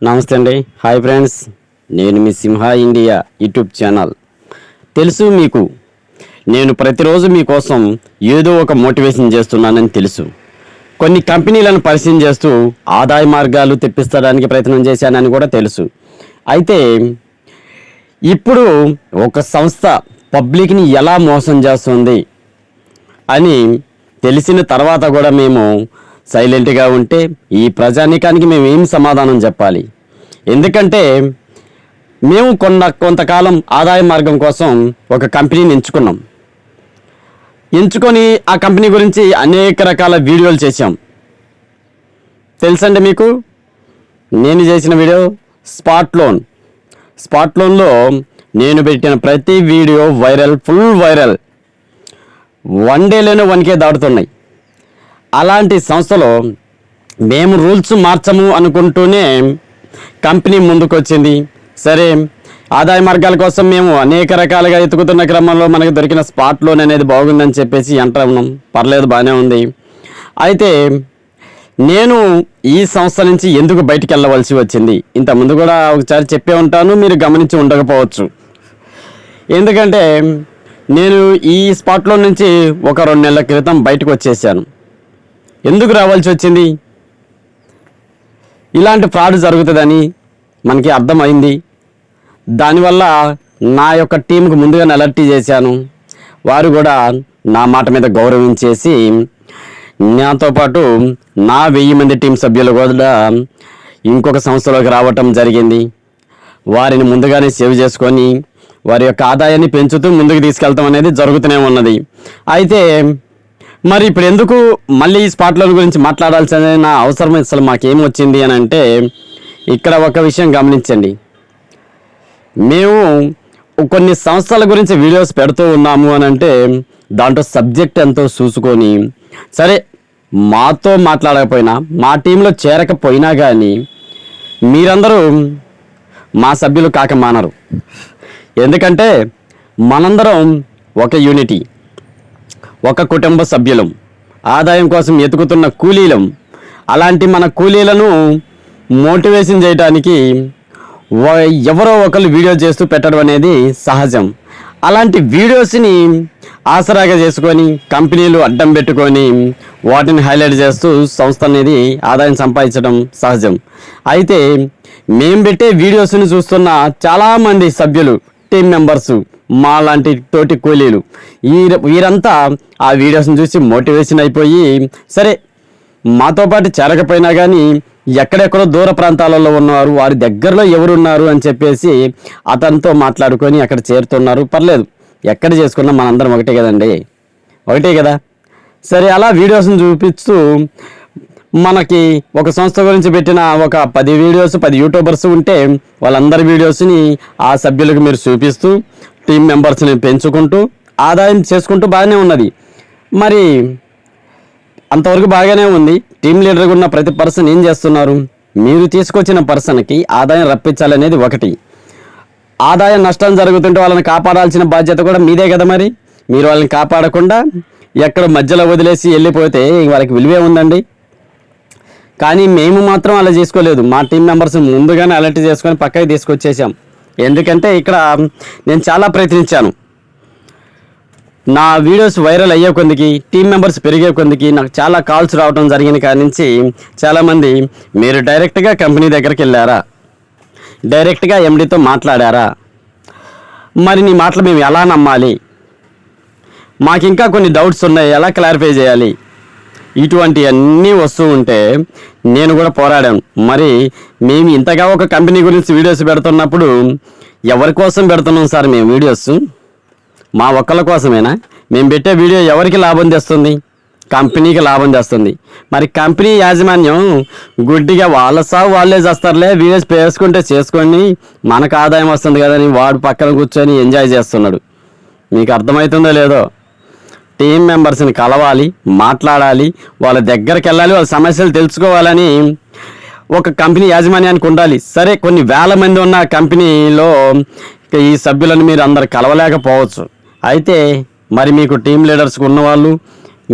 నమస్తే అండి. Hi friends, నేను మీ సింహ ఇండియా యూట్యూబ్ ఛానల్. తెలుసు మీకు, నేను ప్రతిరోజు మీకోసం ఏదో ఒక మోటివేషన్ చేస్తున్నానని తెలుసు. కొన్ని కంపెనీలను పరిశీలన చేస్తూ ఆదాయ మార్గాలు తెప్పించడానికి ప్రయత్నం చేశానని కూడా తెలుసు. అయితే ఇప్పుడు ఒక సంస్థ పబ్లిక్ని ఎలా మోసం చేస్తుంది అని తెలిసిన తర్వాత కూడా మేము సైలెంట్గా ఉంటే ఈ ప్రజానీకానికి మేము ఏం సమాధానం చెప్పాలి? ఎందుకంటే మేము కొంతకాలం ఆదాయ మార్గం కోసం ఒక కంపెనీని ఎంచుకొని ఆ కంపెనీ గురించి అనేక రకాల వీడియోలు చేశాం. తెలుసండి మీకు, నేను చేసిన వీడియో స్పాట్ లోన్లో నేను పెట్టిన ప్రతి వీడియో ఫుల్ వైరల్. 1 డేలోనే 1K దాటుతున్నాయి. అలాంటి సంస్థలో మేము రూల్స్ మార్చము అనుకుంటూనే కంపెనీ ముందుకు వచ్చింది. సరే, ఆదాయ మార్గాల కోసం మేము అనేక రకాలుగా ఎత్తుకుతున్న క్రమంలో మనకు దొరికిన స్పాట్ లోన్ అనేది బాగుందని చెప్పేసి ఎంటర్ ఉన్నాం. పర్లేదు, బాగానే ఉంది. అయితే నేను ఈ సంస్థ నుంచి ఎందుకు బయటికి వెళ్ళవలసి వచ్చింది? ఇంతకుముందు కూడా ఒకసారి చెప్పే ఉంటాను, మీరు గమనించి ఉండకపోవచ్చు. ఎందుకంటే నేను ఈ స్పాట్ లోన్ నుంచి ఒక 2 నెలల క్రితం బయటకు వచ్చేసాను. ఎందుకు రావాల్సి వచ్చింది? ఇలాంటి ఫ్రాడ్ జరుగుతుందని మనకి అర్థమైంది. దానివల్ల నా యొక్క టీంకు ముందుగానే అలర్ట్ చేశాను. వారు కూడా నా మాట మీద గౌరవించేసి నాతో పాటు నా 1000 మంది టీం సభ్యులు కూడా ఇంకొక సంస్థలోకి రావటం జరిగింది. వారిని ముందుగానే సేవ్ చేసుకొని వారి యొక్క ఆదాయాన్ని పెంచుతూ ముందుకు తీసుకెళ్తాం అనేది జరుగుతూనే ఉన్నది. అయితే మరి ఇప్పుడు ఎందుకు మళ్ళీ ఈ స్పాట్ లోన్ గురించి మాట్లాడాల్సిన అవసరం అసలు మాకేమొచ్చింది అని అంటే, ఇక్కడ ఒక విషయం గమనించండి. మేము కొన్ని సంస్థల గురించి వీడియోస్ పెడుతూ ఉన్నాము అని అంటే దాంట్లో సబ్జెక్ట్ ఎంతో చూసుకొని, సరే మాతో మాట్లాడకపోయినా, మా టీంలో చేరకపోయినా కానీ మీరందరూ మా సభ్యులు కాక మానరు. ఎందుకంటే మనందరం ఒక యూనిటీ, ఒక కుటుంబ సభ్యులం, ఆదాయం కోసం ఎతుకుతున్న కూలీలం. అలాంటి మన కూలీలను మోటివేషన్ చేయడానికి ఎవరో ఒకరు వీడియో చేస్తూ పెట్టడం అనేది సహజం. అలాంటి వీడియోస్ని ఆసరాగా చేసుకొని కంపెనీలు అడ్డం పెట్టుకొని వాటిని హైలైట్ చేస్తూ సంస్థ అనేది ఆదాయం సంపాదించడం సహజం. అయితే మేము పెట్టే వీడియోస్ని చూస్తున్న చాలామంది సభ్యులు, టీం మెంబర్సు, మా లాంటి తోటి కూలీలు, వీరంతా ఆ వీడియోస్ని చూసి మోటివేషన్ అయిపోయి, సరే మాతో పాటు చేరకపోయినా కానీ ఎక్కడెక్కడో దూర ప్రాంతాలలో ఉన్నవారు, వారి దగ్గరలో ఎవరున్నారు అని చెప్పేసి అతనితో మాట్లాడుకొని అక్కడ చేరుతున్నారు. పర్లేదు, ఎక్కడ చేసుకున్నా మనందరం ఒకటే కదండి, ఒకటే కదా. సరే, అలా వీడియోస్ని చూపిస్తూ మనకి ఒక సంస్థ గురించి పెట్టిన ఒక 10 వీడియోస్, 10 యూట్యూబర్స్ ఉంటే వాళ్ళందరి వీడియోస్ని ఆ సభ్యులకు మీరు చూపిస్తూ టీం మెంబర్స్ని పెంచుకుంటూ ఆదాయం చేసుకుంటూ బాగానే ఉన్నది. మరి అంతవరకు బాగానే ఉంది. టీం లీడర్గా ఉన్న ప్రతి పర్సన్ ఏం చేస్తున్నారు? మీరు తీసుకొచ్చిన పర్సన్కి ఆదాయం రప్పించాలనేది ఒకటి. ఆదాయ నష్టం జరుగుతుంటే వాళ్ళని కాపాడాల్సిన బాధ్యత కూడా మీదే కదా. మరి మీరు వాళ్ళని కాపాడకుండా ఎక్కడ మధ్యలో వదిలేసి వెళ్ళిపోతే వాళ్ళకి విలువే ఉందండి. కానీ మేము మాత్రం అలా చేసుకోలేదు. మా టీం మెంబర్స్ ముందుగానే అలర్ట్ చేసుకొని పక్కకి తీసుకొచ్చేసాం. ఎందుకంటే ఇక్కడ నేను చాలా ప్రయత్నించాను. నా వీడియోస్ వైరల్ అయ్యే కొద్దికి, టీం మెంబర్స్ పెరిగే కొద్దికి నాకు చాలా కాల్స్ రావడం జరిగిన కాడి నుంచి చాలామంది, మీరు డైరెక్ట్గా కంపెనీ దగ్గరికి వెళ్ళారా, డైరెక్ట్గా ఎండీతో మాట్లాడారా, మరి నీ మాటలు మేము ఎలా నమ్మాలి, మాకు ఇంకా కొన్ని డౌట్స్ ఉన్నాయి, ఎలా క్లారిఫై చేయాలి, ఇటువంటి అన్నీ వస్తూ ఉంటే నేను కూడా పోరాడాను. మరి మేము ఇంతగా ఒక కంపెనీ గురించి వీడియోస్ పెడుతున్నప్పుడు ఎవరి కోసం పెడుతున్నాం సార్ మేము వీడియోస్? మా ఒక్కళ్ళ కోసమేనా? మేము పెట్టే వీడియో ఎవరికి లాభం తెస్తుంది? కంపెనీకి లాభం తెస్తుంది. మరి కంపెనీ యాజమాన్యం గుడ్డిగా వాళ్ళ సాగు వాళ్ళే చేస్తారులే, వీడియోస్ వేసుకుంటే చేసుకొని మనకు ఆదాయం వస్తుంది కదని వాడు పక్కన కూర్చొని ఎంజాయ్ చేస్తున్నాడు. మీకు అర్థమవుతుందో లేదో? టీం మెంబర్స్ని కలవాలి, మాట్లాడాలి, వాళ్ళ దగ్గరికి వెళ్ళాలి, వాళ్ళ సమస్యలు తెలుసుకోవాలని ఒక కంపెనీ యాజమాన్యానికి ఉండాలి. సరే, కొన్ని వేల మంది ఉన్న కంపెనీలో ఈ సభ్యులను మీరు అందరు కలవలేకపోవచ్చు. అయితే మరి మీకు టీం లీడర్స్కి ఉన్నవాళ్ళు,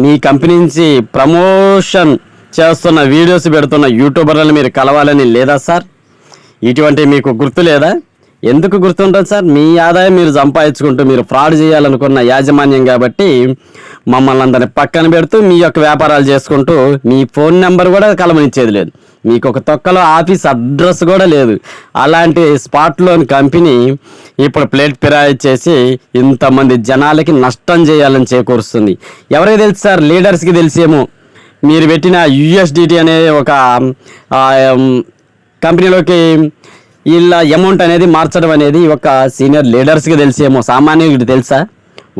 మీ కంపెనీ నుంచి ప్రమోషన్ చేస్తున్న వీడియోస్ పెడుతున్న యూట్యూబర్లను మీరు కలవాలని లేదా సార్? ఇటువంటి మీకు గుర్తు లేదా? ఎందుకు గుర్తుంటుంది సార్? మీ ఆదాయం మీరు సంపాదించుకుంటూ మీరు ఫ్రాడ్ చేయాలనుకున్న యాజమాన్యం కాబట్టి మమ్మల్ని అందరిని పక్కన పెడుతూ మీ యొక్క వ్యాపారాలు చేసుకుంటూ మీ ఫోన్ నెంబర్ కూడా కలమనిచ్చేది లేదు, మీకు ఒక తొక్కలో ఆఫీస్ అడ్రస్ కూడా లేదు. అలాంటి స్పాట్లోని కంపెనీ ఇప్పుడు ప్లేట్ ఫిరాయి చేసి ఇంతమంది జనాలకి నష్టం చేయాలని చేకూరుస్తుంది. ఎవరికి తెలుసు సార్? లీడర్స్కి తెలిసేమో. మీరు పెట్టిన యుఎస్డిటి అనే ఒక కంపెనీలోకి వీళ్ళ అమౌంట్ అనేది మార్చడం అనేది ఒక సీనియర్ లీడర్స్కి తెలిసేమో, సామాన్యుడికి తెలుసా?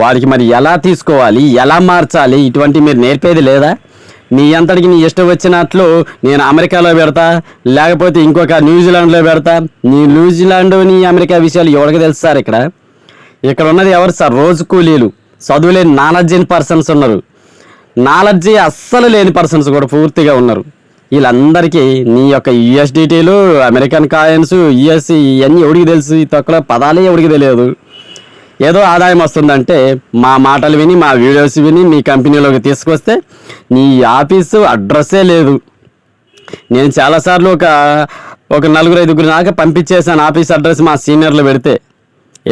వారికి మరి ఎలా తీసుకోవాలి, ఎలా మార్చాలి, ఇటువంటి మీరు నేర్పేది లేదా? నీ అంతటికి నీ ఇష్టం వచ్చినట్లు నేను అమెరికాలో పెడతా, లేకపోతే ఇంకొక న్యూజిలాండ్లో పెడతా. నీ న్యూజిలాండ్ నీ అమెరికా విషయాలు ఎవరికి తెలుసు సార్? ఇక్కడ ఉన్నది ఎవరు సార్? రోజు కూలీలు, చదువులేని నాలెడ్జ్ లేని పర్సన్స్ ఉన్నారు, నాలెడ్జి అస్సలు లేని పర్సన్స్ కూడా పూర్తిగా ఉన్నారు. వీళ్ళందరికీ నీ యొక్క యుఎస్డిటీలు, అమెరికన్ కాయిన్స్, యుఎస్సి ఇవన్నీ ఎవడికి తెలుసు? ఈ తొక్కలో పదాలే ఎవడికి తెలియదు. ఏదో ఆదాయం వస్తుందంటే మా మాటలు విని, మా వీడియోస్ విని మీ కంపెనీలోకి తీసుకొస్తే నీ ఆఫీసు అడ్రస్సే లేదు. నేను చాలాసార్లు ఒక 4-5 దాకా పంపించేసాను ఆఫీస్ అడ్రస్ మా సీనియర్లు పెడితే.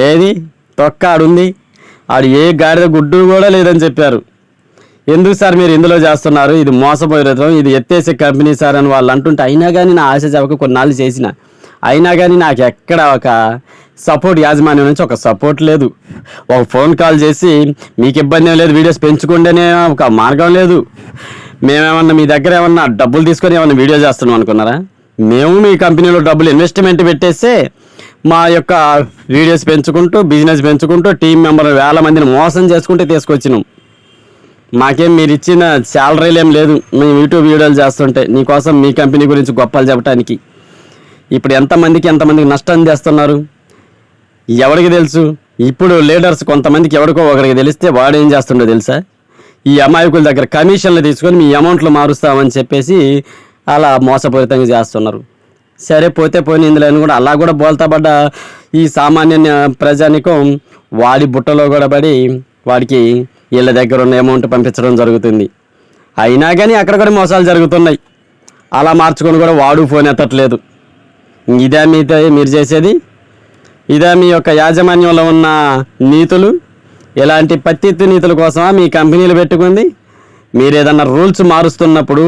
ఏది తొక్క ఆడుంది, ఆడు ఏ గాడిద గుడ్డు కూడా లేదని చెప్పారు. ఎందుకు సార్ మీరు ఇందులో చేస్తున్నారు? ఇది మోసపోయేటం, ఇది ఎత్తేసే కంపెనీ సార్ అని వాళ్ళు అంటుంటే, అయినా కానీ నా ఆశ చవక కొన్నాళ్ళు చేసిన, అయినా కానీ నాకు ఎక్కడ ఒక సపోర్ట్, యాజమాన్యం నుంచి ఒక సపోర్ట్ లేదు. ఒక ఫోన్ కాల్ చేసి మీకు ఇబ్బంది ఏం లేదు, వీడియోస్ పెంచుకుంటేనే ఒక మార్గం లేదు. మేమేమన్నా మీ దగ్గర ఏమన్నా డబ్బులు తీసుకొని ఏమన్నా వీడియో చేస్తున్నాం అనుకున్నారా? మేము మీ కంపెనీలో డబ్బులు ఇన్వెస్ట్మెంట్ పెట్టేస్తే మా యొక్క వీడియోస్ పెంచుకుంటూ, బిజినెస్ పెంచుకుంటూ, టీం మెంబర్ 1000 మందిని మోసం చేసుకుంటే తీసుకొచ్చినాం. మాకేం మీరు ఇచ్చిన శాలరీలు ఏం లేదు. మేము యూట్యూబ్ వీడియోలు చేస్తుంటే నీకోసం మీ కంపెనీ గురించి గొప్పలు చెప్పడానికి. ఇప్పుడు ఎంతమందికి నష్టం చేస్తున్నారు ఎవరికి తెలుసు? ఇప్పుడు లీడర్స్ కొంతమందికి ఎవరికో ఒకరికి తెలిస్తే వాడు ఏం చేస్తుండో తెలుసా? ఈ అమాయకుల దగ్గర కమిషన్లు తీసుకొని మీ అమౌంట్లు మారుస్తామని చెప్పేసి అలా మోసపూరితంగా చేస్తున్నారు. సరే పోతే పోయిన ఇందులో కూడా అలా కూడా బోల్తాపడ్డ ఈ సామాన్య ప్రజానికం వాడి బుట్టలో కూడా పడి వాడికి వీళ్ళ దగ్గర ఉన్న అమౌంట్ పంపించడం జరుగుతుంది. అయినా కానీ అక్కడ కూడా మోసాలు జరుగుతున్నాయి. అలా మార్చుకొని కూడా వాడు ఫోన్ ఎత్తట్లేదు. ఇదే మీరు చేసేది? ఇదే మీ యొక్క యాజమాన్యంలో ఉన్న నీతులు? ఇలాంటి పత్తిత్తు నీతుల కోసమా మీ కంపెనీలు పెట్టుకుంది? మీరు ఏదన్నా రూల్స్ మారుస్తున్నప్పుడు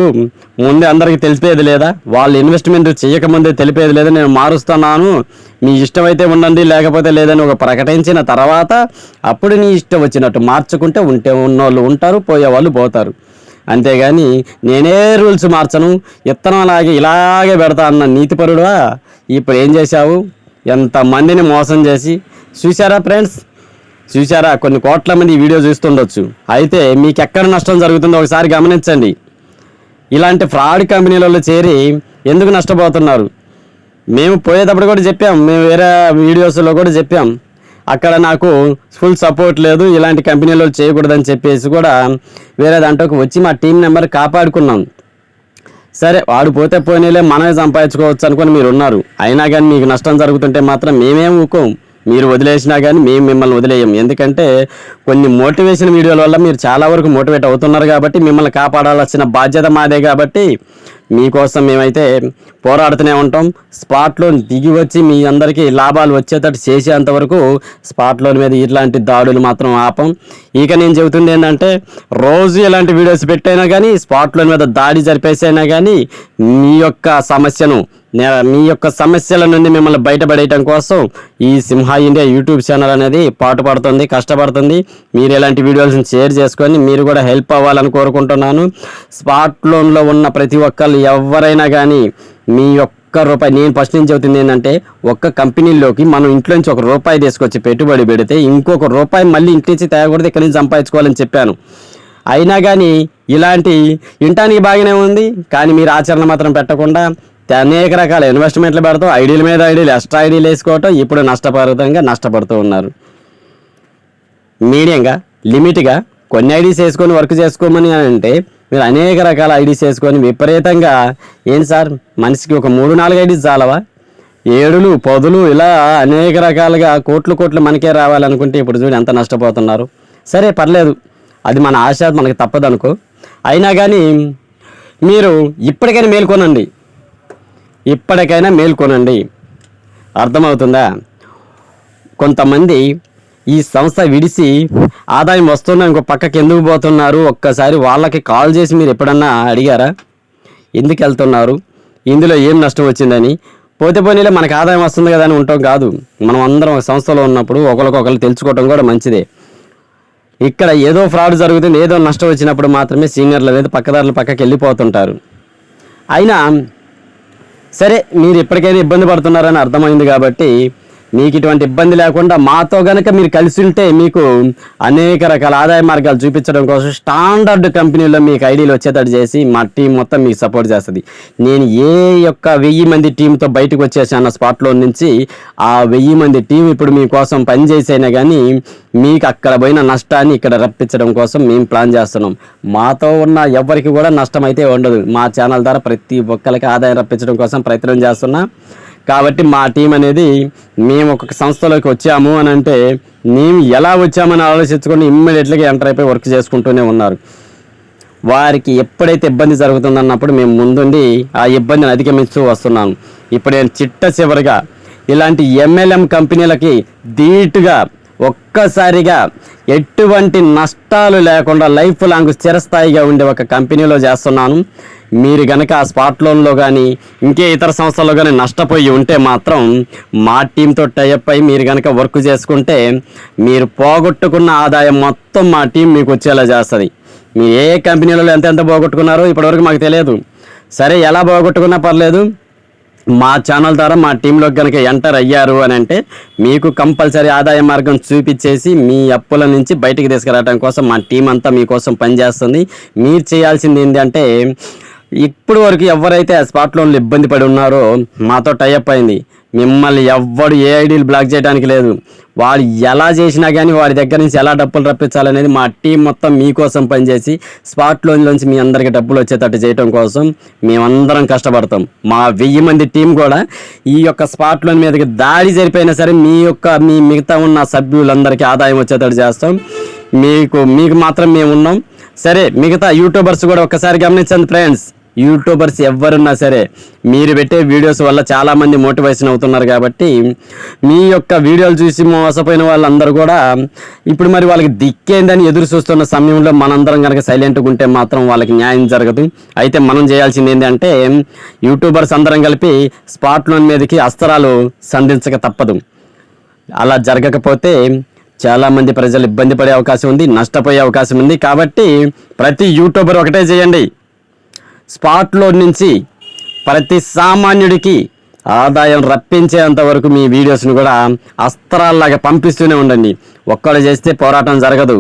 ముందే అందరికీ తెలిపేది లేదా? వాళ్ళు ఇన్వెస్ట్మెంట్ చేయకముందే తెలిపేది లేదా? నేను మారుస్తున్నాను, మీ ఇష్టమైతే ఉండండి లేకపోతే లేదని ఒక ప్రకటించిన తర్వాత అప్పుడు నీ ఇష్టం వచ్చినట్టు మార్చుకుంటే ఉన్నోళ్ళు ఉంటారు, పోయేవాళ్ళు పోతారు. అంతేగాని నేనే రూల్స్ మార్చను, ఇత్తనం ఇలాగే పెడతా అన్న నీతిపరుడువా? ఇప్పుడు ఏం చేశావు? ఎంతమందిని మోసం చేసి చూసారా ఫ్రెండ్స్? చూసారా? కొన్ని కోట్ల మంది ఈ వీడియో చూస్తుండొచ్చు. అయితే మీకు ఎక్కడ నష్టం జరుగుతుందో ఒకసారి గమనించండి. ఇలాంటి ఫ్రాడ్ కంపెనీలలో చేరి ఎందుకు నష్టపోతున్నారు? మేము పోయేటప్పుడు కూడా చెప్పాం, మేము వేరే వీడియోస్లో కూడా చెప్పాం, అక్కడ నాకు ఫుల్ సపోర్ట్ లేదు, ఇలాంటి కంపెనీలో చేయకూడదని చెప్పేసి కూడా వేరే దాంట్లోకి వచ్చి మా టీం నెంబర్ కాపాడుకున్నాం. సరే వాడు పోతే పోయినలే, మనమే సంపాదించుకోవచ్చు అనుకుని మీరు ఉన్నారు. అయినా కానీ మీకు నష్టం జరుగుతుంటే మాత్రం మేమేం ఊకోం. మీరు వదిలేసినా కానీ మేము మిమ్మల్ని వదిలేయం. ఎందుకంటే కొన్ని మోటివేషన్ వీడియోల వల్ల మీరు చాలా వరకు మోటివేట్ అవుతున్నారు కాబట్టి మిమ్మల్ని కాపాడాల్సిన బాధ్యత మాదే. కాబట్టి మీకోసం మేమైతే పోరాడుతూనే ఉంటాం. స్పాట్లో దిగి వచ్చి మీ అందరికీ లాభాలు వచ్చేటట్టు చేసేంతవరకు స్పాట్లోని మీద ఇట్లాంటి దాడులు మాత్రం ఆపం. ఇక నేను చెబుతుంది ఏంటంటే, రోజు ఇలాంటి వీడియోస్ పెట్టైనా కానీ, స్పాట్లోని మీద దాడి జరిపేసైనా కానీ మీ యొక్క సమస్యల నుండి మిమ్మల్ని బయటపడేయటం కోసం ఈ సింహ ఇండియా యూట్యూబ్ ఛానల్ అనేది పాటుపడుతుంది, కష్టపడుతుంది. మీరు ఇలాంటి వీడియోస్ని షేర్ చేసుకొని మీరు కూడా హెల్ప్ అవ్వాలని కోరుకుంటున్నాను. స్పాట్ లోన్లో ఉన్న ప్రతి ఒక్కళ్ళు ఎవరైనా కానీ మీ ఒక్క రూపాయి, నేను ఫస్ట్ నుంచి చెబుతుంది ఏంటంటే, ఒక్క కంపెనీలోకి మనం ఇంట్లో నుంచి ₹1 తీసుకొచ్చి పెట్టుబడి పెడితే ఇంకొక రూపాయి మళ్ళీ ఇంటి నుంచి తేగకూడదు, ఇక్కడి నుంచి సంపాదించుకోవాలని చెప్పాను. అయినా కానీ ఇలాంటి వినటానికి బాగానే ఉంది, కానీ మీరు ఆచరణ మాత్రం పెట్టకుండా అనేక రకాల ఇన్వెస్ట్మెంట్లు పెడతాం, ఐడీల మీద ఐడీలు, ఎక్స్ట్రా ఐడీలు వేసుకోవటం, ఇప్పుడు నష్టపడుతూ ఉన్నారు. మీడియంగా లిమిట్గా కొన్ని ఐడీస్ వేసుకొని వర్క్ చేసుకోమని అంటే మీరు అనేక రకాల ఐడీస్ వేసుకొని విపరీతంగా, ఏంటి సార్ మనిషికి ఒక 3-4 ఐడీస్ చాలవా? 7, 10 ఇలా అనేక రకాలుగా కోట్లు మనకే రావాలనుకుంటే ఇప్పుడు చూడు ఎంత నష్టపోతున్నారు. సరే పర్లేదు, అది మన ఆశ, మనకి తప్పదనుకో. అయినా కానీ మీరు ఇప్పటికైనా మేల్కొనండి. అర్థమవుతుందా? కొంతమంది ఈ సంస్థ విడిసి ఆదాయం వస్తున్నా ఇంకో పక్కకి ఎందుకు పోతున్నారు, ఒక్కసారి వాళ్ళకి కాల్ చేసి మీరు ఎప్పుడన్నా అడిగారా ఎందుకు వెళ్తున్నారు, ఇందులో ఏం నష్టం వచ్చిందని? పోతే పోనీలే మనకు ఆదాయం వస్తుంది కదా అని ఉంటాం కాదు. మనం అందరం ఒక సంస్థలో ఉన్నప్పుడు ఒకరికొకరు తెలుసుకోవడం కూడా మంచిదే. ఇక్కడ ఏదో ఫ్రాడ్ జరుగుతుంది, ఏదో నష్టం వచ్చినప్పుడు మాత్రమే సీనియర్లు లేదా పక్కదారులు పక్కకి వెళ్ళిపోతుంటారు. అయినా సరే, మీరు ఎప్పటికైనా ఇబ్బంది పడుతున్నారని అర్థమైంది కాబట్టి మీకు ఇటువంటి ఇబ్బంది లేకుండా మాతో గనక మీరు కలిసి ఉంటే మీకు అనేక రకాల ఆదాయ మార్గాలు చూపించడం కోసం స్టాండర్డ్ కంపెనీలో మీకు ఐడీలు వచ్చేటట్టు చేసి మా టీం మొత్తం మీకు సపోర్ట్ చేస్తుంది. నేను ఏ యొక్క 1000 మంది టీంతో బయటకు వచ్చేసాను స్పాట్లో నుంచి, ఆ 1000 మంది టీం ఇప్పుడు మీకోసం పనిచేసైనా కానీ మీకు అక్కడ పోయిన నష్టాన్ని ఇక్కడ రప్పించడం కోసం మేము ప్లాన్ చేస్తున్నాం. మాతో ఉన్న ఎవరికి కూడా నష్టం అయితే ఉండదు. మా ఛానల్ ద్వారా ప్రతి ఒక్కరికి ఆదాయం రప్పించడం కోసం ప్రయత్నం చేస్తున్నా. కాబట్టి మా టీం అనేది మేము ఒక సంస్థలోకి వచ్చాము అని అంటే మేము ఎలా వచ్చామని ఆలోచించుకొని ఇమ్మీడియట్గా ఎంటర్ అయిపోయి వర్క్ చేసుకుంటూనే ఉన్నారు. వారికి ఎప్పుడైతే ఇబ్బంది జరుగుతుందన్నప్పుడు మేము ముందుండి ఆ ఇబ్బందిని అధిగమిస్తూ వస్తున్నాము. ఇప్పుడు నేను చివరిగా ఇలాంటి MLM కంపెనీలకి ధీటుగా ఒక్కసారిగా ఎటువంటి నష్టాలు లేకుండా లైఫ్ లాంగ్ స్థిరస్థాయిగా ఉండే ఒక కంపెనీలో చేస్తున్నాను. మీరు కనుక ఆ స్పాట్ లోన్లో కానీ ఇంకే ఇతర సంస్థల్లో కానీ నష్టపోయి ఉంటే మాత్రం మా టీంతో టైఅప్ అయ్యి మీరు కనుక వర్క్ చేసుకుంటే మీరు పోగొట్టుకున్న ఆదాయం మొత్తం మా టీం మీకు వచ్చేలా చేస్తుంది. మీరు ఏ కంపెనీలలో ఎంత పోగొట్టుకున్నారో ఇప్పటివరకు మాకు తెలియదు. సరే, ఎలా పోగొట్టుకున్నా పర్లేదు, మా ఛానల్ ద్వారా మా టీంలోకి కనుక ఎంటర్ అయ్యారు అని అంటే మీకు కంపల్సరీ ఆదాయ మార్గం చూపించేసి మీ అప్పుల నుంచి బయటికి తీసుకురావడం కోసం మా టీం అంతా మీకోసం పనిచేస్తుంది. మీరు చేయాల్సింది ఏంటంటే, ఇప్పుడు వరకు ఎవరైతే ఆ స్పాట్ లోన్లు ఇబ్బంది పడి ఉన్నారో మాతో టైఅప్ అయింది. మిమ్మల్ని ఎవ్వడు ఏ ఐడీలు బ్లాక్ చేయడానికి లేదు. వాడు ఎలా చేసినా కానీ వాడి దగ్గర నుంచి ఎలా డబ్బులు రప్పించాలనేది మా టీం మొత్తం మీకోసం పనిచేసి స్పాట్ లోన్లోంచి మీ అందరికీ డబ్బులు వచ్చేటట్టు చేయడం కోసం మేమందరం కష్టపడతాం. మా 1000 మంది టీం కూడా ఈ యొక్క స్పాట్ లోన్ మీదకి దాడి జరిపోయినా సరే మీ మిగతా ఉన్న సభ్యులందరికీ ఆదాయం వచ్చేటట్టు చేస్తాం. మీకు మాత్రం మేము ఉన్నాం. సరే, మిగతా యూట్యూబర్స్ కూడా ఒక్కసారి గమనించండి ఫ్రెండ్స్. యూట్యూబర్స్ ఎవరున్నా సరే మీరు పెట్టే వీడియోస్ వల్ల చాలామంది మోటివేషన్ అవుతున్నారు. కాబట్టి మీ యొక్క వీడియోలు చూసి మోసపోయిన వాళ్ళందరూ కూడా ఇప్పుడు మరి వాళ్ళకి దిక్కేందని ఎదురు చూస్తున్న సమయంలో మనందరం కనుక సైలెంట్గా ఉంటే మాత్రం వాళ్ళకి న్యాయం జరగదు. అయితే మనం చేయాల్సింది ఏంటంటే, యూట్యూబర్స్ అందరం కలిపి స్పాట్ లోన్ మీదకి అస్త్రాలు సంధించక తప్పదు. అలా జరగకపోతే చాలామంది ప్రజలు ఇబ్బంది పడే అవకాశం ఉంది, నష్టపోయే అవకాశం ఉంది. కాబట్టి ప్రతి యూట్యూబర్ ఒకటే చేయండి, స్పాట్లో నుంచి ప్రతి సామాన్యుడికి ఆదాయం రప్పించేంత వరకు మీ వీడియోస్ని కూడా అస్త్రాల్లాగా పంపిస్తూనే ఉండండి. ఒక్కడు చేస్తే పోరాటం జరగదు,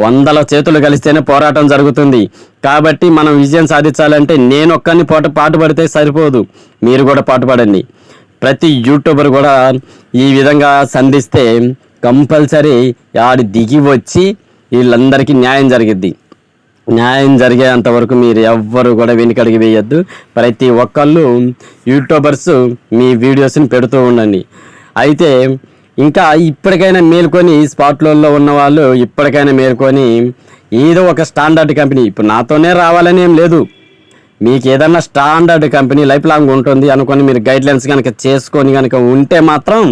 100 చేతులు కలిస్తేనే పోరాటం జరుగుతుంది. కాబట్టి మనం విజయం సాధించాలంటే నేను ఒక్కరిని పాటుపడితే సరిపోదు, మీరు కూడా పాటుపడండి. ప్రతి యూట్యూబర్ కూడా ఈ విధంగా సంధిస్తే కంపల్సరీ ఆడి దిగి వచ్చి వీళ్ళందరికీ న్యాయం జరిగిద్ది. న్యాయం జరిగేంత వరకు మీరు ఎవ్వరు కూడా వెనుకడిగి వేయద్దు. ప్రతి ఒక్కళ్ళు యూట్యూబర్స్ మీ వీడియోస్ని పెడుతూ ఉండండి. అయితే ఇంకా ఇప్పటికైనా మేల్కొని స్పాట్లలో ఉన్న వాళ్ళు ఇప్పటికైనా మేల్కొని ఏదో ఒక స్టాండర్డ్ కంపెనీ, ఇప్పుడు నాతోనే రావాలని ఏం లేదు, మీకు ఏదన్నా స్టాండర్డ్ కంపెనీ లైఫ్ లాంగ్ ఉంటుంది అనుకొని మీరు గైడ్లైన్స్ కనుక చేసుకొని కనుక ఉంటే మాత్రం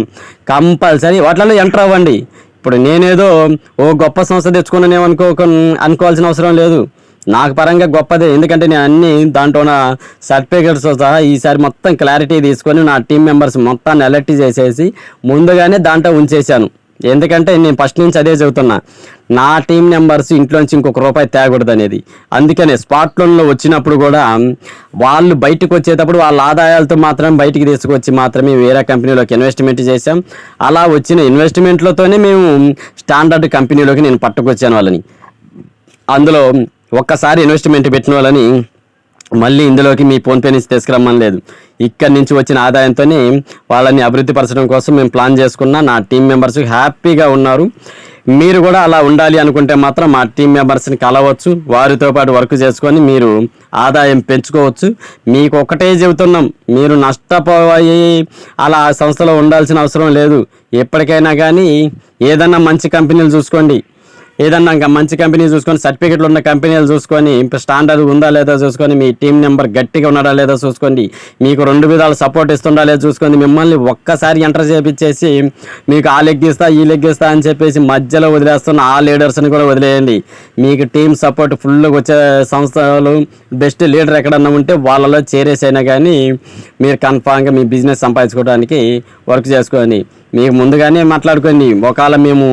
కంపల్సరీ వాటిలో ఎంటర్ అవ్వండి. ఇప్పుడు నేనేదో గొప్ప సంస్థ తెచ్చుకున్నానేమో అనుకోవాల్సిన అవసరం లేదు. నాకు పరంగా గొప్పదే, ఎందుకంటే నేను అన్ని దాంట్లో నా సర్టిఫికేట్స్ సహా ఈసారి మొత్తం క్లారిటీ తీసుకొని నా టీం మెంబర్స్ మొత్తాన్ని అలర్ట్ చేసేసి ముందుగానే దాంట్లో ఉంచేశాను. ఎందుకంటే నేను ఫస్ట్ నుంచి అదే చెబుతున్నా, నా టీం మెంబర్స్ ఇంట్లోంచి ఇంకొక రూపాయి తేగకూడదు అనేది. అందుకనే స్పాట్ లోన్లో వచ్చినప్పుడు కూడా వాళ్ళు బయటకు వచ్చేటప్పుడు వాళ్ళ ఆదాయాలతో మాత్రం బయటికి తీసుకొచ్చి మాత్రమే వేరే కంపెనీలోకి ఇన్వెస్ట్మెంట్ చేశాం. అలా వచ్చిన ఇన్వెస్ట్మెంట్లతోనే మేము స్టాండర్డ్ కంపెనీలోకి నేను పట్టుకొచ్చాను వాళ్ళని. అందులో ఒక్కసారి ఇన్వెస్ట్మెంట్ పెట్టిన వాళ్ళని మళ్ళీ ఇందులోకి మీ ఫోన్పే నుంచి తీసుకురమ్మని లేదు. ఇక్కడి నుంచి వచ్చిన ఆదాయంతోనే వాళ్ళని అభివృద్ధి పరచడం కోసం మేము ప్లాన్ చేసుకున్నా. నా టీం మెంబర్స్ హ్యాపీగా ఉన్నారు. మీరు కూడా అలా ఉండాలి అనుకుంటే మాత్రం మా టీం మెంబర్స్ని కలవచ్చు, వారితో పాటు వర్క్ చేసుకొని మీరు ఆదాయం పెంచుకోవచ్చు. మీకు ఒకటే చెబుతున్నాం, మీరు నష్టపోయి అలా సంస్థలో ఉండాల్సిన అవసరం లేదు. ఎప్పటికైనా కానీ ఏదన్నా మంచి కంపెనీలు చూసుకోండి. ఏదన్నా ఇంకా మంచి కంపెనీ చూసుకొని సర్టిఫికెట్లు ఉన్న కంపెనీలు చూసుకొని స్టాండర్డ్ ఉందా లేదా చూసుకొని మీ టీం నెంబర్ గట్టిగా ఉన్నాడా లేదా చూసుకోండి, మీకు 2 విధాలు సపోర్ట్ ఇస్తుందా లేదా చూసుకోండి. మిమ్మల్ని ఒక్కసారి ఎంటర్ చేపించేసి మీకు ఆ లెగ్ ఇస్తా ఈ లెగ్ ఇస్తా అని చెప్పేసి మధ్యలో వదిలేస్తున్న ఆ లీడర్స్ని కూడా వదిలేయండి. మీకు టీం సపోర్ట్ ఫుల్గా వచ్చే సంస్థలు బెస్ట్ లీడర్ ఎక్కడన్నా ఉంటే వాళ్ళలో చేరేసైనా కానీ మీరు కన్ఫామ్గా మీ బిజినెస్ సంపాదించుకోవడానికి వర్క్ చేసుకోండి. మీకు ముందుగానే మాట్లాడుకోండి, ఒకవేళ మేము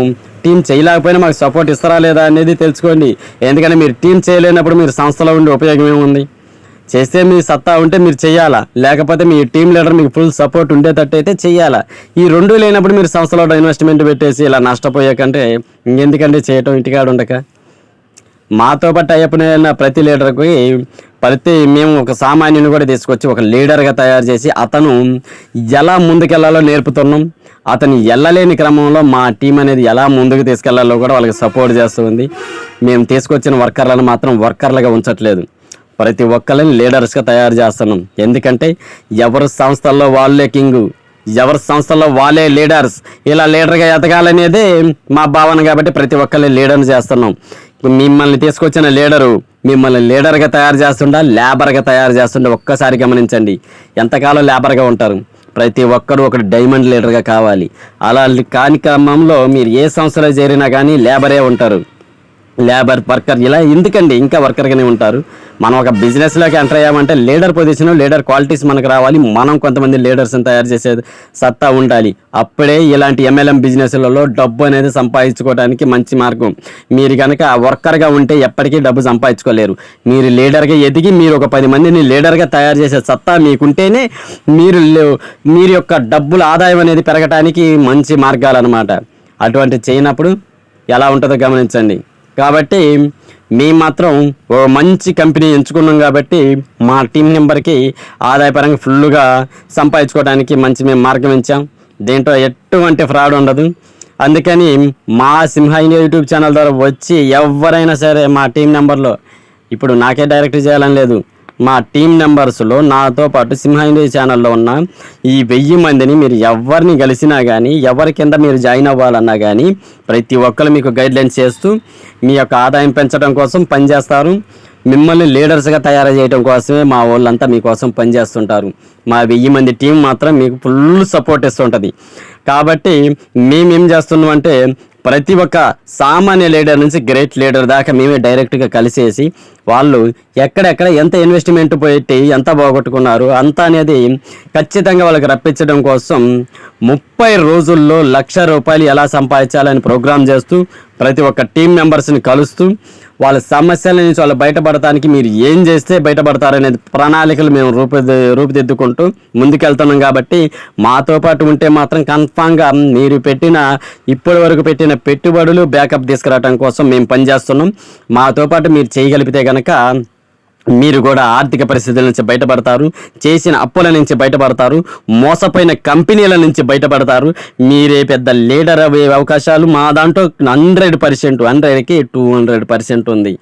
టీం చేయలేకపోయినా మాకు సపోర్ట్ ఇస్తారా లేదా అనేది తెలుసుకోండి. ఎందుకంటే మీరు టీం చేయలేనప్పుడు మీరు సంస్థలో ఉండే ఉపయోగం ఏముంది? చేస్తే మీ సత్తా ఉంటే మీరు చెయ్యాలా, లేకపోతే మీ టీం లీడర్ మీకు ఫుల్ సపోర్ట్ ఉండేటట్టు అయితే చెయ్యాలా. ఈ 2 లేనప్పుడు మీరు సంస్థలో ఇన్వెస్ట్మెంట్ పెట్టేసి ఇలా నష్టపోయే కంటే ఇంకెందుకంటే చేయటం ఇంటికాడ ఉండక. మాతో పాటు అయిపోయిన ప్రతి లీడర్కి మేము ఒక సామాన్యుని కూడా తీసుకొచ్చి ఒక లీడర్గా తయారు చేసి అతను ఎలా ముందుకెళ్లాలో నేర్పుతున్నాం. అతను వెళ్ళలేని క్రమంలో మా టీం అనేది ఎలా ముందుకు తీసుకెళ్లాలో కూడా వాళ్ళకి సపోర్ట్ చేస్తుంది. మేము తీసుకొచ్చిన వర్కర్లను మాత్రం వర్కర్లుగా ఉంచట్లేదు, ప్రతి ఒక్కరిని లీడర్స్గా తయారు చేస్తున్నాం. ఎందుకంటే ఎవరి సంస్థల్లో వాళ్ళే కింగు, ఎవరి సంస్థల్లో వాళ్ళే లీడర్స్. ఇలా లీడర్గా ఎదగాలనేదే మా భావన కాబట్టి ప్రతి ఒక్కరిని లీడర్ని చేస్తున్నాం. మిమ్మల్ని తీసుకొచ్చిన లీడరు మిమ్మల్ని లీడర్గా తయారు చేస్తుండా లేబర్గా తయారు చేస్తుండే ఒక్కసారి గమనించండి. ఎంతకాలం లేబర్గా ఉంటారు? ప్రతి ఒక్కరు ఒక డైమండ్ లీడర్గా కావాలి. అలా కాని క్రమంలో మీరు ఏ సంస్థలో చేరినా కానీ లేబరే ఉంటారు, లేబర్ వర్కర్. ఇలా ఎందుకండి ఇంకా వర్కర్గానే ఉంటారు. మనం ఒక బిజినెస్లోకి ఎంటర్ అయ్యామంటే లీడర్ పొజిషన్, లీడర్ క్వాలిటీస్ మనకు రావాలి. మనం కొంతమంది లీడర్స్ని తయారు చేసే సత్తా ఉండాలి. అప్పుడే ఇలాంటి MLM బిజినెస్లలో డబ్బు అనేది సంపాదించుకోవడానికి మంచి మార్గం. మీరు కనుక వర్కర్గా ఉంటే ఎప్పటికీ డబ్బు సంపాదించుకోలేరు. మీరు లీడర్గా ఎదిగి మీరు ఒక 10 మందిని లీడర్గా తయారు చేసే సత్తా మీకుంటేనే మీరు యొక్క డబ్బుల ఆదాయం అనేది పెరగటానికి మంచి మార్గాలు అన్నమాట. అటువంటి చేయనప్పుడు ఎలా ఉంటుందో గమనించండి. కాబట్టి మేము మాత్రం ఓ మంచి కంపెనీ ఎంచుకున్నాం కాబట్టి మా టీం మెంబర్కి ఆదాయపరంగా ఫుల్గా సంపాదించుకోవడానికి మంచి మేము మార్గం ఇచ్చాం. దీంట్లో ఎటువంటి ఫ్రాడ్ ఉండదు. అందుకని మా సింహ ఇండియా యూట్యూబ్ ఛానల్ ద్వారా వచ్చి ఎవరైనా సరే మా టీం నెంబర్లో, ఇప్పుడు నాకే డైరెక్ట్ చేయాలని లేదు, మా టీం మెంబర్స్లో నాతో పాటు సింహ ఇండియా ఛానల్లో ఉన్న ఈ 1000 మందిని మీరు ఎవరిని కలిసినా కానీ ఎవరి కింద మీరు జాయిన్ అవ్వాలన్నా కానీ ప్రతి ఒక్కరు మీకు గైడ్లైన్స్ చేస్తూ మీ యొక్క ఆదాయం పెంచడం కోసం పనిచేస్తారు. మిమ్మల్ని లీడర్స్గా తయారు చేయడం కోసమే మా వాళ్ళంతా మీకోసం పనిచేస్తుంటారు. మా 1000 మంది టీం మాత్రం మీకు ఫుల్ సపోర్ట్ ఇస్తుంటుంది. కాబట్టి మేమేం చేస్తున్నాం అంటే ప్రతి ఒక్క సామాన్య లీడర్ నుంచి గ్రేట్ లీడర్ దాకా మేమే డైరెక్ట్గా కలిసేసి వాళ్ళు ఎక్కడెక్కడ ఎంత ఇన్వెస్ట్మెంట్ పెట్టి ఎంత పోగొట్టుకున్నారు అంత అనేది ఖచ్చితంగా వాళ్ళకి రప్పించడం కోసం 30 రోజుల్లో ₹1,00,000 ఎలా సంపాదించాలని ప్రోగ్రామ్ చేస్తూ ప్రతి ఒక్క టీం మెంబర్స్ని కలుస్తూ వాళ్ళ సమస్యల నుంచి వాళ్ళు బయటపడటానికి మీరు ఏం చేస్తే బయటపడతారనేది ప్రణాళికలు మేము రూపుదిద్దుకుంటూ ముందుకెళ్తున్నాం. కాబట్టి మాతో పాటు ఉంటే మాత్రం కన్ఫామ్గా మీరు ఇప్పటి వరకు పెట్టిన పెట్టుబడులు బ్యాకప్ తీసుకురావడం కోసం మేము పనిచేస్తున్నాం. మాతో పాటు మీరు చేయగలిగితే కనుక మీరు కూడా ఆర్థిక పరిస్థితుల నుంచి బయటపడతారు, చేసిన అప్పుల నుంచి బయటపడతారు, మోసపోయిన కంపెనీల నుంచి బయటపడతారు. మీరే పెద్ద లీడర్ అయ్యే అవకాశాలు మా దాంట్లో 100%, 100కి 200% ఉంది.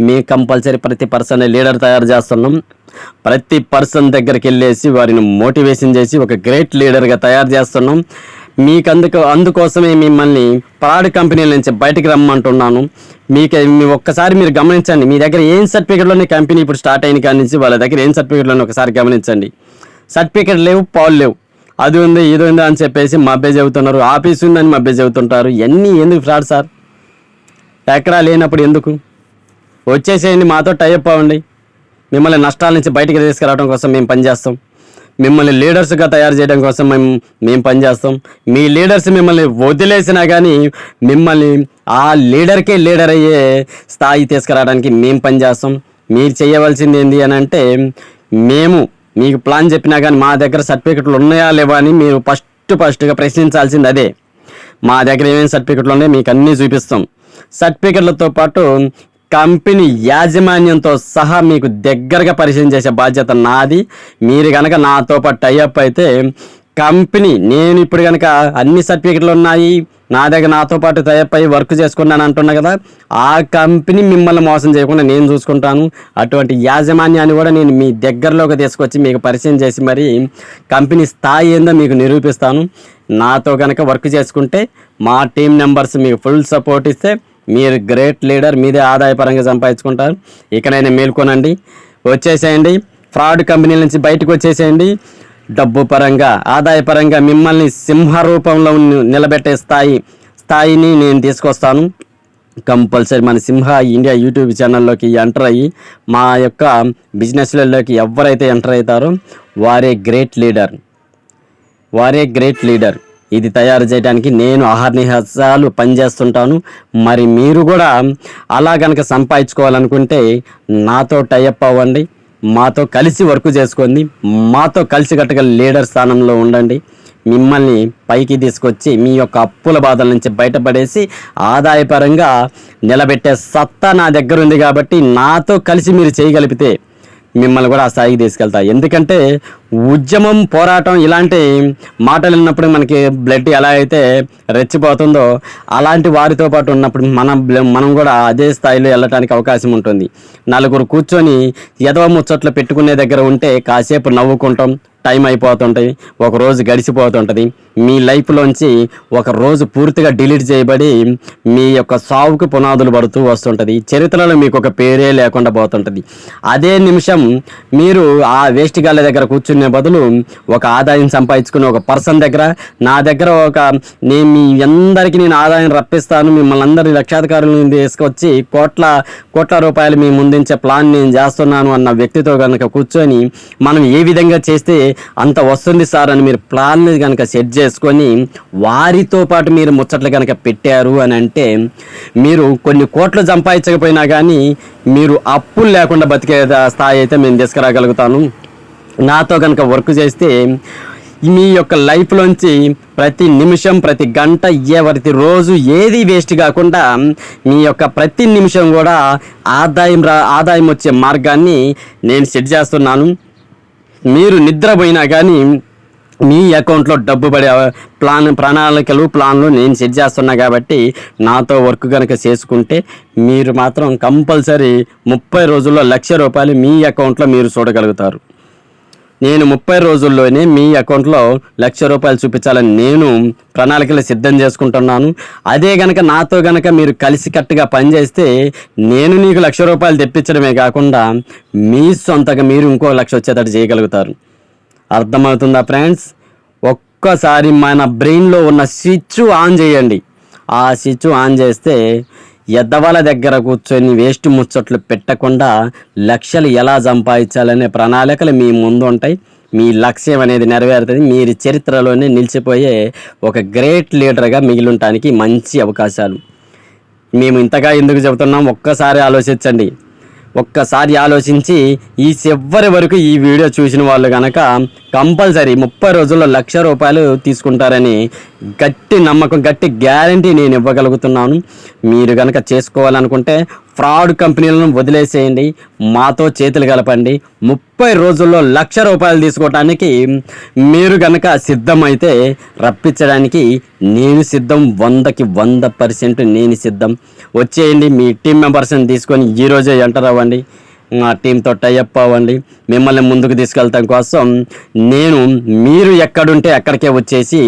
మేము కంపల్సరీ ప్రతి పర్సన్ లీడర్ తయారు చేస్తున్నాం. ప్రతి పర్సన్ దగ్గరికి వెళ్ళేసి వారిని మోటివేషన్ చేసి ఒక గ్రేట్ లీడర్గా తయారు చేస్తున్నాం. మీకు అందుకోసమే మిమ్మల్ని ఫ్రాడ్ కంపెనీల నుంచి బయటకు రమ్మంటున్నాను. మీ ఒక్కసారి మీరు గమనించండి, మీ దగ్గర ఏం సర్టిఫికెట్లోనే కంపెనీ ఇప్పుడు స్టార్ట్ అయిన కాడి నుంచి వాళ్ళ దగ్గర ఏం సర్టిఫికెట్లోనే ఒకసారి గమనించండి. సర్టిఫికెట్ లేవు, పాలు లేవు, అది ఉంది ఇది ఉంది అని చెప్పేసి మభ్య చెబుతున్నారు, ఆఫీస్ ఉందని మభ్య చెబుతుంటారు. ఇవన్నీ ఎందుకు ఫ్రాడ్ సార్? ఎక్కడా లేనప్పుడు ఎందుకు? వచ్చేసేయండి, మాతో టైప్ అవ్వండి. మిమ్మల్ని నష్టాల నుంచి బయటికి తీసుకురావడం కోసం మేము పనిచేస్తాం. మిమ్మల్ని లీడర్స్గా తయారు చేయడం కోసం మేము పనిచేస్తాం. మీ లీడర్స్ మిమ్మల్ని వదిలేసినా కానీ మిమ్మల్ని ఆ లీడర్కే లీడర్ అయ్యే స్థాయి తీసుకురావడానికి మేము పనిచేస్తాం. మీరు చేయవలసింది ఏంటి అని అంటే, మేము మీకు ప్లాన్ చెప్పినా కానీ మా దగ్గర సర్టిఫికెట్లు ఉన్నాయా లేవా అని మీరు ఫస్ట్గా ప్రశ్నించాల్సింది అదే. మా దగ్గర ఏమేమి సర్టిఫికెట్లు ఉన్నాయో మీకు అన్నీ చూపిస్తాం. సర్టిఫికెట్లతో పాటు కంపెనీ యాజమాన్యంతో సహా మీకు దగ్గరగా పరిచయం చేసే బాధ్యత నాది. మీరు కనుక నాతో పాటు టైఅప్ అయితే కంపెనీ, నేను ఇప్పుడు కనుక అన్ని సర్టిఫికెట్లు ఉన్నాయి నా దగ్గర, నాతో పాటు టైఅప్ అయ్యి వర్క్ చేసుకున్నాను అంటున్నా కదా, ఆ కంపెనీ మిమ్మల్ని మోసం చేయకుండా నేను చూసుకుంటాను. అటువంటి యాజమాన్యాన్ని కూడా నేను మీ దగ్గరలోకి తీసుకొచ్చి మీకు పరిచయం చేసి మరి కంపెనీ స్థాయి ఏందో మీకు నిరూపిస్తాను. నాతో కనుక వర్క్ చేసుకుంటే మా టీం మెంబర్స్ మీకు ఫుల్ సపోర్ట్ ఇస్తే మీరు గ్రేట్ లీడర్, మీదే ఆదాయపరంగా సంపాదించుకుంటారు. ఇకనైనా మేల్కొనండి, వచ్చేసేయండి, ఫ్రాడ్ కంపెనీల నుంచి బయటకు వచ్చేసేయండి. డబ్బు పరంగా, ఆదాయపరంగా మిమ్మల్ని సింహ రూపంలో నిలబెట్టే స్థాయిని నేను తీసుకొస్తాను. కంపల్సరీ మన సింహ ఇండియా యూట్యూబ్ ఛానల్లోకి ఎంటర్ అయ్యి మా యొక్క బిజినెస్లలోకి ఎవరైతే ఎంటర్ అవుతారో వారే గ్రేట్ లీడర్. ఇది తయారు చేయడానికి నేను అహర్నిశలు పనిచేస్తుంటాను. మరి మీరు కూడా అలా కనుక సంపాదించుకోవాలనుకుంటే నాతో టైఅప్ అవ్వండి, మాతో కలిసి వర్క్ చేసుకోండి, మాతో కలిసికట్టుగా లీడర్ స్థానంలో ఉండండి. మిమ్మల్ని పైకి తీసుకొచ్చి మీ యొక్క అప్పుల బాధల నుంచి బయటపడేసి ఆదాయపరంగా నిలబెట్టే సత్తా నా దగ్గర ఉంది. కాబట్టి నాతో కలిసి మీరు చేయగలిగితే మిమ్మల్ని కూడా ఆ స్థాయికి తీసుకెళ్తా. ఎందుకంటే ఉద్యమం, పోరాటం ఇలాంటి మాటలు విన్నప్పుడు మనకి బ్లడ్ ఎలా అయితే రెచ్చిపోతుందో అలాంటి వారితో పాటు ఉన్నప్పుడు మనం కూడా అదే స్థాయిలో వెళ్ళటానికి అవకాశం ఉంటుంది. నలుగురు కూర్చొని ఎదవ ముచ్చట్లు పెట్టుకునే దగ్గర ఉంటే కాసేపు నవ్వుకుంటాం, టైం అయిపోతుంటుంది, ఒక రోజు గడిచిపోతుంటుంది. మీ లైఫ్లోంచి ఒక రోజు పూర్తిగా డిలీట్ చేయబడి మీ యొక్క సావుకు పునాదులు పడుతూ వస్తుంటుంది. చరిత్రలో మీకు ఒక పేరే లేకుండా పోతుంటుంది. అదే నిమిషం మీరు ఆ వేస్ట్ గాళ్ళ దగ్గర కూర్చునే బదులు ఒక ఆదాయం సంపాదించుకునే ఒక పర్సన్ దగ్గర, నా దగ్గర నేను మీ అందరికీ నేను ఆదాయం రప్పిస్తాను, మిమ్మల్ని అందరి లక్షాధికారులను తీసుకొచ్చి కోట్ల రూపాయలు మీ ముందుంచే ప్లాన్ నేను చేస్తున్నాను అన్న వ్యక్తితో కనుక కూర్చొని మనం ఏ విధంగా చేస్తే అంత వస్తుంది సార్ అని మీరు ప్లాన్ని కనుక సెట్ చేసుకొని వారితో పాటు మీరు ముచ్చట్లు కనుక పెట్టారు అని అంటే మీరు కొన్ని కోట్లు సంపాదించకపోయినా కానీ మీరు అప్పులు లేకుండా బతికే స్థాయి అయితే మేము తీసుకురాగలుగుతాను. నాతో కనుక వర్క్ చేస్తే మీ యొక్క లైఫ్లోంచి ప్రతి నిమిషం, ప్రతి గంట, ప్రతి రోజు ఏది వేస్ట్ కాకుండా మీ యొక్క ప్రతి నిమిషం కూడా ఆదాయం వచ్చే మార్గాన్ని నేను సెట్ చేస్తున్నాను. మీరు నిద్రపోయినా కానీ మీ అకౌంట్లో డబ్బు పడే ప్లాన్లు నేను సెట్ చేస్తున్నా. కాబట్టి నాతో వర్క్ కనుక చేసుకుంటే మీరు మాత్రం కంపల్సరీ 30 రోజుల్లో ₹1,00,000 మీ అకౌంట్లో మీరు చూడగలుగుతారు. నేను 30 రోజుల్లోనే మీ అకౌంట్లో ₹1,00,000 చూపించాలని నేను ప్రణాళికలు సిద్ధం చేసుకుంటున్నాను. అదే కనుక నాతో కనుక మీరు కలిసికట్టుగా పనిచేస్తే నేను నీకు ₹1,00,000 తెప్పించడమే కాకుండా మీ సొంతగా మీరు ఇంకో 1,00,000 వచ్చేటట్టు చేయగలుగుతారు. అర్థమవుతుందా ఫ్రెండ్స్? ఒక్కసారి మన బ్రెయిన్లో ఉన్న స్విచ్ ఆన్ చేయండి. ఆ స్విచ్ ఆన్ చేస్తే ఎద్దవాళ్ళ దగ్గర కూర్చొని వేస్ట్ ముచ్చట్లు పెట్టకుండా లక్షలు ఎలా సంపాదించాలనే ప్రణాళికలు మీ ముందు ఉంటాయి. మీ లక్ష్యం అనేది నెరవేరుతుంది. మీరు చరిత్రలోనే నిలిచిపోయే ఒక గ్రేట్ లీడర్గా మిగిలింటానికి మంచి అవకాశాలు. మేము ఇంతగా ఎందుకు చెబుతున్నాం ఒక్కసారి ఆలోచించండి. ఒక్కసారి ఆలోచించి ఈ చివరి వరకు ఈ వీడియో చూసిన వాళ్ళు కనుక కంపల్సరీ 30 రోజుల్లో ₹1,00,000 తీసుకుంటారని గట్టి నమ్మకం, గట్టి గ్యారంటీ నేను ఇవ్వగలుగుతున్నాను. మీరు కనుక చేసుకోవాలనుకుంటే ఫ్రాడ్ కంపెనీలను వదిలేసేయండి, మాతో చేతులు కలపండి. 30 రోజుల్లో ₹1,00,000 తీసుకోవటానికి మీరు కనుక సిద్ధమైతే రప్పించడానికి నేను సిద్ధం. 100కి 100% నేను సిద్ధం. వచ్చేయండి, మీ టీం మెంబర్స్ని తీసుకొని ఈరోజే ఎంటర్ అవ్వండి, మా టీంతో టైఅప్ అవ్వండి. మిమ్మల్ని ముందుకు తీసుకెళ్తాం కోసం మీరు ఎక్కడుంటే అక్కడికే వచ్చేసి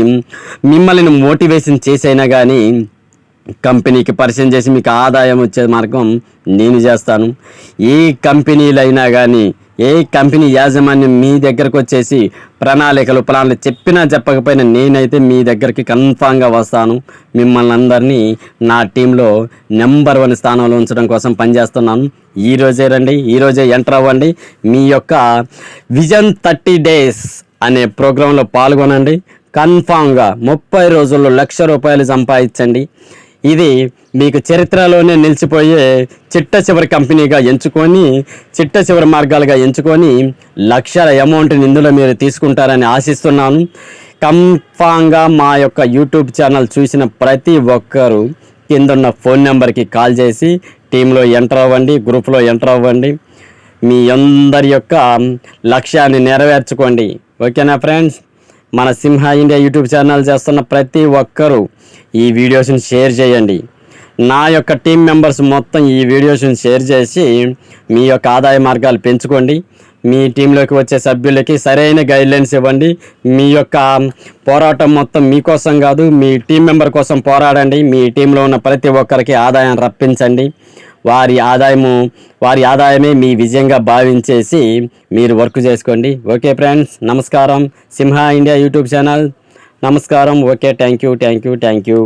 మిమ్మల్ని మోటివేషన్ చేసైనా కానీ కంపెనీకి పరిచయం చేసి మీకు ఆదాయం వచ్చే మార్గం నేను చేస్తాను. ఏ కంపెనీలైనా కానీ ఏ కంపెనీ యాజమాన్యం మీ దగ్గరకు వచ్చేసి ప్లాన్లు చెప్పినా చెప్పకపోయినా నేనైతే మీ దగ్గరికి కన్ఫామ్గా వస్తాను. మిమ్మల్ని అందరినీ నా టీంలో నెంబర్ 1 స్థానంలో ఉంచడం కోసం పనిచేస్తున్నాను. ఈరోజే రండి, ఈరోజే ఎంటర్ అవ్వండి. మీ యొక్క విజన్ 30 days అనే ప్రోగ్రాంలో పాల్గొనండి. కన్ఫామ్గా 30 రోజుల్లో ₹1,00,000 సంపాదించండి. ఇది మీకు చరిత్రలోనే నిలిచిపోయే చిట్ట చివరి కంపెనీగా ఎంచుకొని, చిట్ట చివరి మార్గాలుగా ఎంచుకొని లక్షల అమౌంట్ని ఇందులో మీరు తీసుకుంటారని ఆశిస్తున్నాను. కన్ఫామ్గా మా యొక్క యూట్యూబ్ ఛానల్ చూసిన ప్రతి ఒక్కరూ కిందున్న ఫోన్ నెంబర్కి కాల్ చేసి టీంలో ఎంటర్ అవ్వండి, గ్రూప్లో ఎంటర్ అవ్వండి. మీ అందరి యొక్క లక్ష్యాన్ని నెరవేర్చుకోండి. ఓకేనా ఫ్రెండ్స్? మన సింహ ఇండియా యూట్యూబ్ ఛానల్ చేస్తున్న ప్రతి ఒక్కరూ ఈ వీడియోస్ని షేర్ చేయండి. నా యొక్క టీం మెంబర్స్ మొత్తం ఈ వీడియోస్ని షేర్ చేసి మీ యొక్క ఆదాయ మార్గాలు పెంచుకోండి. మీ టీంలోకి వచ్చే సభ్యులకి సరైన గైడ్లైన్స్ ఇవ్వండి. మీ యొక్క పోరాటం మొత్తం మీకోసం కాదు, మీ టీం మెంబర్ కోసం పోరాడండి. మీ టీంలో ఉన్న ప్రతి ఒక్కరికి ఆదాయం రప్పించండి. వారి ఆదాయమే మీ విజయంగా భావించేసి మీరు వర్క్ చేసుకోండి. ఓకే ఫ్రెండ్స్, నమస్కారం. సింహ ఇండియా యూట్యూబ్ ఛానల్. నమస్కారం. Okay, thank you.